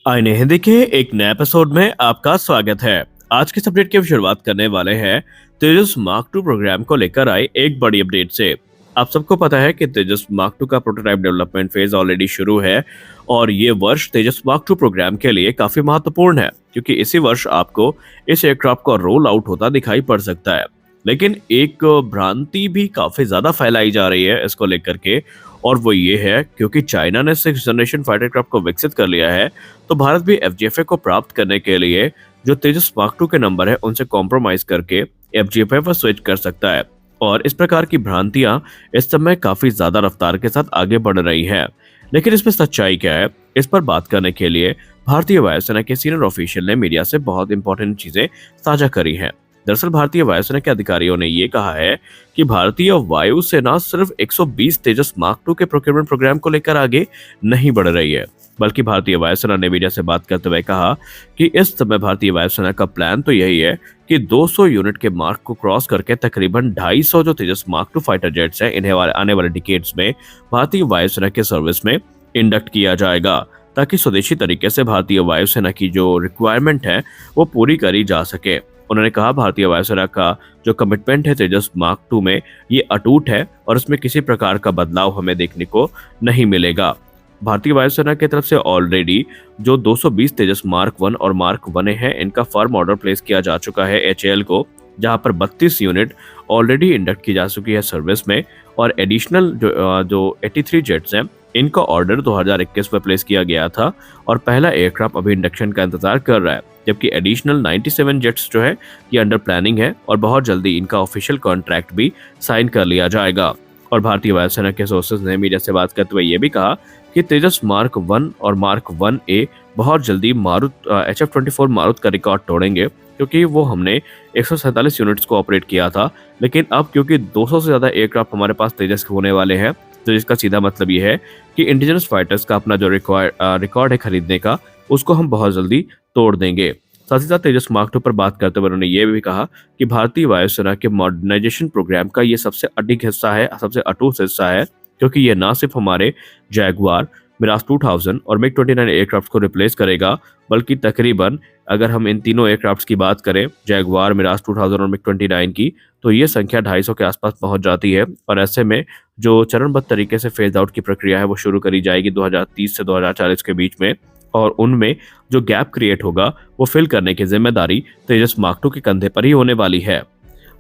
आईने हिंदी के एक नए एपिसोड में आपका स्वागत है। आज के इस अपडेट की हम शुरुआत करने वाले हैं तेजस मार्क टू प्रोग्राम को लेकर आई एक बड़ी अपडेट से। आप सबको पता है कि तेजस मार्क टू का प्रोटोटाइप डेवलपमेंट फेज ऑलरेडी शुरू है और ये वर्ष तेजस मार्क टू प्रोग्राम के लिए काफी महत्वपूर्ण है क्योंकि इसी वर्ष आपको इस एयरक्राफ्ट का रोल आउट होता दिखाई पड़ सकता है। लेकिन एक भ्रांति भी काफी ज्यादा फैलाई जा रही है इसको लेकर के, और वो ये है क्योंकि चाइना ने 6th जनरेशन फाइटर क्राफ्ट को विकसित कर लिया है तो भारत भी एफजीएफए को प्राप्त करने के लिए जो तेजस मार्क टू के नंबर है उनसे कॉम्प्रोमाइज करके एफजीएफए पर स्विच कर सकता है। और इस प्रकार की भ्रांतियां इस समय काफी ज्यादा रफ्तार के साथ आगे बढ़ रही हैं। लेकिन इसमें सच्चाई क्या है, इस पर बात करने के लिए भारतीय वायुसेना के सीनियर ऑफिशियल ने मीडिया से बहुत इंपॉर्टेंट चीजें साझा करी हैं। दरअसल भारतीय वायुसेना के अधिकारियों ने ये कहा है कि भारतीय वायुसेना सिर्फ 120 तेजस मार्क टू के प्रोक्योरमेंट प्रोग्राम को लेकर आगे नहीं बढ़ रही है, बल्कि भारतीय वायुसेना ने मीडिया से बात करते हुए कहा कि इस समय भारतीय वायुसेना का प्लान तो यही है कि 200 यूनिट के मार्क को क्रॉस करके तकरीबन 250 जो तेजस मार्क टू फाइटर जेट्स हैं इन्हें आने वाले डिकेड्स में भारतीय वायुसेना के सर्विस में इंडक्ट किया जाएगा, ताकि स्वदेशी तरीके से भारतीय वायुसेना की जो रिक्वायरमेंट है वो पूरी करी जा सके। उन्होंने कहा भारतीय वायुसेना का जो कमिटमेंट है तेजस मार्क टू में ये अटूट है और इसमें किसी प्रकार का बदलाव हमें देखने को नहीं मिलेगा। भारतीय वायुसेना की तरफ से ऑलरेडी जो 220 तेजस मार्क 1 और मार्क 1 हैं इनका फर्म ऑर्डर प्लेस किया जा चुका है एचएएल को, जहां पर 32 यूनिट ऑलरेडी इंडक्ट की जा चुकी है सर्विस में, और एडिशनल जो 83 जेट्स हैं इनका ऑर्डर 2021 में प्लेस किया गया था और पहला एयरक्राफ्ट अभी इंडक्शन का इंतजार कर रहा है, जबकि एडिशनल 97 जेट्स जो है ये अंडर प्लानिंग है और बहुत जल्दी इनका ऑफिशियल कॉन्ट्रैक्ट भी साइन कर लिया जाएगा। और भारतीय वायुसेना के सोर्सेज ने मीडिया से बात करते हुए ये भी कहा कि तेजस मार्क 1 और मार्क 1A बहुत जल्दी मारुत HF-24 मारुत का रिकॉर्ड तोड़ेंगे, क्योंकि वो हमने 147 यूनिट्स को ऑपरेट किया था, लेकिन अब क्योंकि 200 से ज्यादा एयरक्राफ्ट हमारे पास तेजस के होने वाले हैं, तो इसका सीधा मतलब ये है कि इंडिजिनस फाइटर्स का अपना जो रिकॉर्ड है खरीदने का उसको हम बहुत जल्दी तोड़ देंगे। साथ ही साथ तेजस मार्क 2 पर बात करते हुए उन्होंने ये भी कहा कि भारतीय वायुसेना के मॉडर्नाइजेशन प्रोग्राम का ये सबसे अडिग हिस्सा है, सबसे अटूट हिस्सा है, क्योंकि ये ना सिर्फ हमारे जैगुआर, मिराज 2000 और मिग 29 एयरक्राफ्ट को रिप्लेस करेगा, बल्कि तकरीबन अगर हम इन तीनों एयरक्राफ्ट की बात करें, जैगुआर, मिराज 2000 और मिग 29 की, तो ये संख्या 250 के आसपास पहुंच जाती है। और ऐसे में जो चरणबद्ध तरीके से फेज आउट की प्रक्रिया है वो शुरू करी जाएगी 2030 से 2040 के बीच में, और उनमें जो गैप क्रिएट होगा वो फिल करने की जिम्मेदारी तेजस मार्क 2 के कंधे पर ही होने वाली है।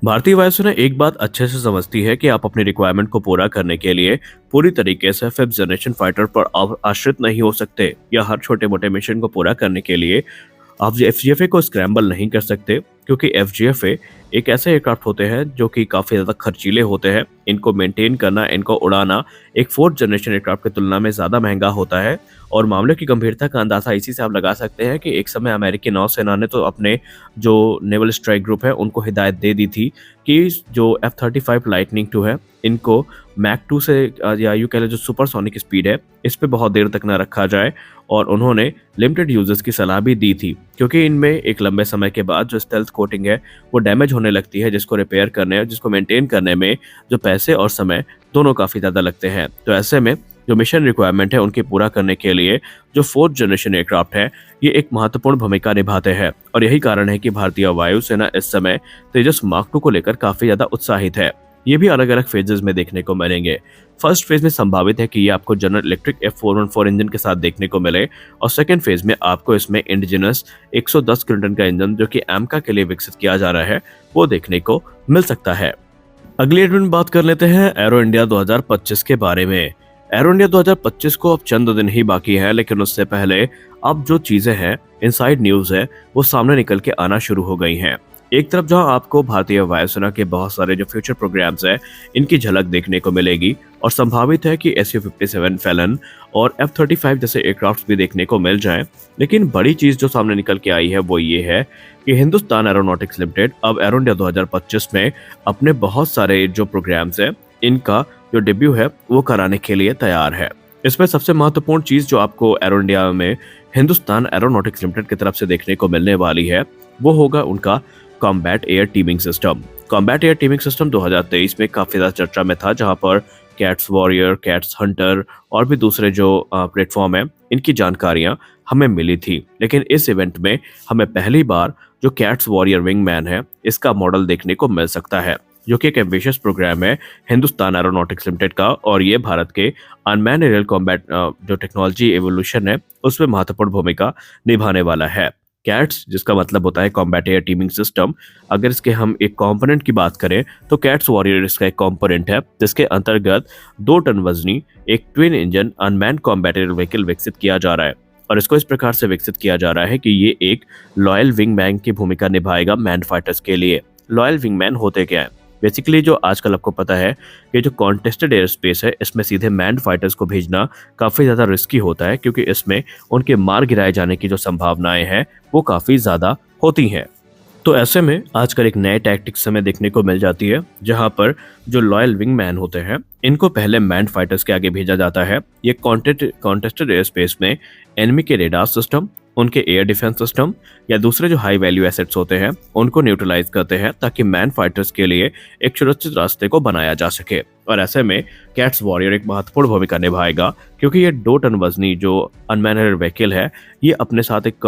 भारतीय वायुसेना एक बात अच्छे से समझती है कि आप अपनी रिक्वायरमेंट को पूरा करने के लिए पूरी तरीके से 5th जनरेशन फाइटर पर आश्रित नहीं हो सकते, या हर छोटे मोटे मिशन को पूरा करने के लिए आप एफजीएफए को स्क्रैम्बल नहीं कर सकते, क्योंकि एफजीएफए एक ऐसे एयरक्राफ्ट होते हैं जो कि काफी ज्यादा खर्चीले होते हैं। इनको मेंटेन करना, इनको उड़ाना एक 4th जनरेशन एयरक्राफ्ट की तुलना में ज्यादा महंगा होता है। और मामले की गंभीरता का अंदाजा इसी से आप लगा सकते हैं कि एक समय अमेरिकी नौसेना ने तो अपने जो नेवल स्ट्राइक ग्रुप है उनको हिदायत दे दी थी कि जो F-35 लाइटनिंग 2 है इनको मैक 2 से या यूं कह लो जो सुपरसोनिक स्पीड है इस पे बहुत देर तक ना रखा जाए, और उन्होंने लिमिटेड यूजर्स की सलाह भी दी थी, क्योंकि इनमें एक लंबे समय के बाद जो स्टेल्थ कोटिंग है वो डैमेज होने लगती है, जिसको रिपेयर करने और जिसको मेंटेन करने में जो पैसे और समय दोनों काफी ज्यादा लगते हैं। तो ऐसे में जो मिशन रिक्वायरमेंट है उनकी पूरा करने के लिए जो 4th जनरेशन एयरक्राफ्ट है ये एक महत्वपूर्ण भूमिका निभाते हैं, और यही कारण है कि भारतीय वायुसेना इस समय तेजस मार्क 2 को लेकर काफी ज्यादा उत्साहित है। ये भी अलग अलग फेजेस में देखने को मिलेंगे। फर्स्ट फेज में संभावित है कि ये आपको जनरल इलेक्ट्रिक F414 इंजन के साथ देखने को मिले, और सेकंड फेज में आपको इसमें इंडिजिनस 110 किलोटन का इंजन जो कि एमका के लिए विकसित किया जा रहा है वो देखने को मिल सकता है। अगली एड में बात कर लेते हैं एरो इंडिया 2025 के बारे में। एरो इंडिया 2025 को अब चंद दिन ही बाकी है, लेकिन उससे पहले अब जो चीजें हैं, इनसाइड न्यूज है, वो सामने निकल के आना शुरू हो गई हैं। एक तरफ जहां आपको भारतीय वायुसेना के बहुत सारे जो फ्यूचर प्रोग्राम्स हैं इनकी झलक देखने को मिलेगी, और संभावित है कि SU-57 फैलन और F-35 जैसे एयरक्राफ्ट भी देखने को मिल जाएं। लेकिन बड़ी चीज जो सामने निकल के आई है वो ये है कि हिंदुस्तान एरोनॉटिक्स लिमिटेड अब एरो इंडिया 2025 में अपने बहुत सारे जो प्रोग्राम्स हैं इनका जो डेब्यू है वो कराने के लिए तैयार है। इसमें सबसे महत्वपूर्ण चीज जो आपको एरो इंडिया में हिंदुस्तान एरोनॉटिक्स लिमिटेड की तरफ से देखने को मिलने वाली है वो होगा उनका combat air teeming system. Combat air teeming system 2023 में काफी ज्यादा चर्चा में था, जहां पर कैट्स वॉरियर, कैट्स हंटर और भी दूसरे जो प्लेटफॉर्म है इनकी जानकारियां हमें मिली थी, लेकिन इस इवेंट में हमें पहली बार जो कैट्स वॉरियर विंगमैन है इसका मॉडल देखने को मिल सकता है, जो कि एक एम्बिशियस प्रोग्राम है हिंदुस्तान एरोनॉटिक्स लिमिटेड का, और ये भारत के अनमैन्ड एरियल कॉम्बैट जो टेक्नोलॉजी एवोल्यूशन है उसमें महत्वपूर्ण भूमिका निभाने वाला है। कैट्स जिसका मतलब होता है कॉम्बैट एयर टीमिंग सिस्टम, अगर इसके हम एक कंपोनेंट की बात करें तो कैट्स वॉरियर इसका एक कंपोनेंट है जिसके अंतर्गत 2 टन वजनी एक twin engine unmanned combat air vehicle विकसित किया जा रहा है, और इसको इस प्रकार से विकसित किया जा रहा है कि ये एक लॉयल विंगमैन की भूमिका निभाएगा मैन फाइटर्स के लिए। लॉयल विंगमैन होते क्या है? बेसिकली जो आजकल आपको पता है कि जो कॉन्टेस्टेड एयर स्पेस है इसमें सीधे मैन्ड फाइटर्स को भेजना काफ़ी ज़्यादा रिस्की होता है, क्योंकि इसमें उनके मार गिराए जाने की जो संभावनाएं हैं वो काफ़ी ज़्यादा होती हैं। तो ऐसे में आजकल एक नए टैक्टिक्स हमें देखने को मिल जाती है, जहां पर जो लॉयल विंगमैन होते हैं इनको पहले मैन्ड फाइटर्स के आगे भेजा जाता है। ये कॉन्टेस्टेड एयर स्पेस में एनिमी के रेडार सिस्टम, उनके एयर डिफेंस सिस्टम या दूसरे जो हाई वैल्यू एसेट्स होते हैं उनको न्यूट्रलाइज करते हैं, ताकि मैन फाइटर्स के लिए एक सुरक्षित रास्ते को बनाया जा सके। और ऐसे में कैट्स वॉरियर एक महत्वपूर्ण भूमिका निभाएगा, क्योंकि ये 2 टन वजनी जो अनमैन्ड व्हीकल है ये अपने साथ एक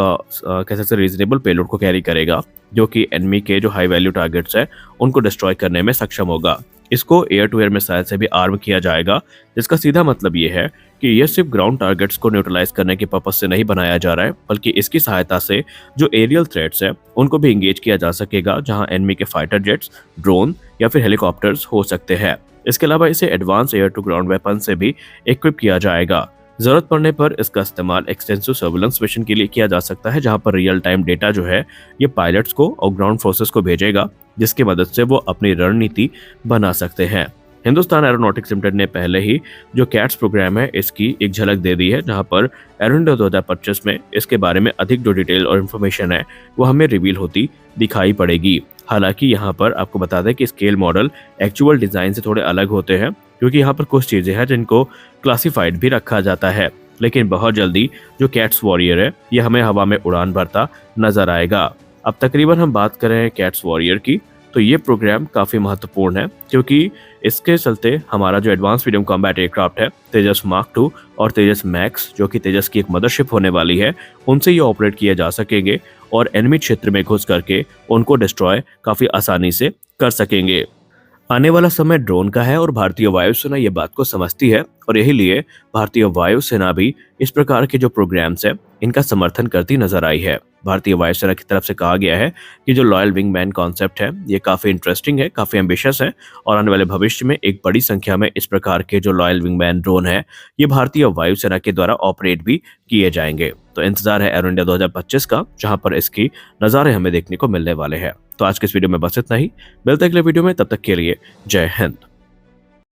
कैसे रीजनेबल पेलोड को कैरी करेगा, जो कि एनिमी के जो हाई वैल्यू टारगेट्स है उनको डिस्ट्रॉय करने में सक्षम होगा। इसको एयर टू एयर मिसाइल से भी आर्म किया जाएगा, जिसका सीधा मतलब ये है कि यह सिर्फ ग्राउंड टारगेट्स को न्यूट्रलाइज करने के पर्पस से नहीं बनाया जा रहा है, बल्कि इसकी सहायता से जो एरियल थ्रेट्स है उनको भी इंगेज किया जा सकेगा, जहां एनिमी के फाइटर जेट्स, ड्रोन या फिर हेलीकॉप्टर्स हो सकते हैं। इसके अलावा इसे advance air to ground weapon से भी इक्विप किया जाएगा। जरूरत पड़ने पर इसका इस्तेमाल एक्सटेंसिव सर्विलेंस मिशन के लिए किया जा सकता है, जहां पर रियल टाइम डेटा जो है ये पायलट्स को और ग्राउंड फोर्सेस को भेजेगा, जिसकी मदद से वो अपनी रणनीति बना सकते हैं। हिंदुस्तान एरोनॉटिक्स लिमिटेड ने पहले ही जो कैट्स प्रोग्राम है इसकी एक झलक दे दी है, जहां पर एरो इंडिया 2025 में इसके बारे में अधिक जो डिटेल और इन्फॉर्मेशन है वो हमें रिवील होती दिखाई पड़ेगी। हालांकि यहाँ पर आपको बता दें कि स्केल मॉडल एक्चुअल डिजाइन से थोड़े अलग होते हैं, क्योंकि यहाँ पर कुछ चीजें हैं जिनको क्लासिफाइड भी रखा जाता है, लेकिन बहुत जल्दी जो कैट्स वॉरियर है ये हमें हवा में उड़ान भरता नजर आएगा। अब तकरीबन हम बात करें कैट्स वॉरियर की, तो ये प्रोग्राम काफ़ी महत्वपूर्ण है, क्योंकि इसके चलते हमारा जो एडवांस मीडियम कॉम्बैट एयरक्राफ्ट है तेजस मार्क 2 और तेजस मैक्स, जो कि तेजस की एक मदरशिप होने वाली है, उनसे ये ऑपरेट किए जा सकेंगे और एनिमी क्षेत्र में घुस करके उनको डिस्ट्रॉय काफ़ी आसानी से कर सकेंगे। आने वाला समय ड्रोन का है और भारतीय वायुसेना ये बात को समझती है, और यही लिए भारतीय वायुसेना भी इस प्रकार के जो प्रोग्राम्स है इनका समर्थन करती नजर आई है। भारतीय वायुसेना की तरफ से कहा गया है कि जो लॉयल विंगमैन कॉन्सेप्ट है ये काफ़ी इंटरेस्टिंग है, काफ़ी एम्बिशियस है, और आने वाले भविष्य में एक बड़ी संख्या में इस प्रकार के जो लॉयल विंगमैन ड्रोन है ये भारतीय वायुसेना के द्वारा ऑपरेट भी किए जाएंगे। तो इंतजार है एरो इंडिया 2025 का, जहां पर इसकी नज़ारे हमें देखने को मिलने वाले हैं। तो आज के इस वीडियो में बस इतना ही, मिलते हैं अगले वीडियो में, तब तक के लिए जय हिंद।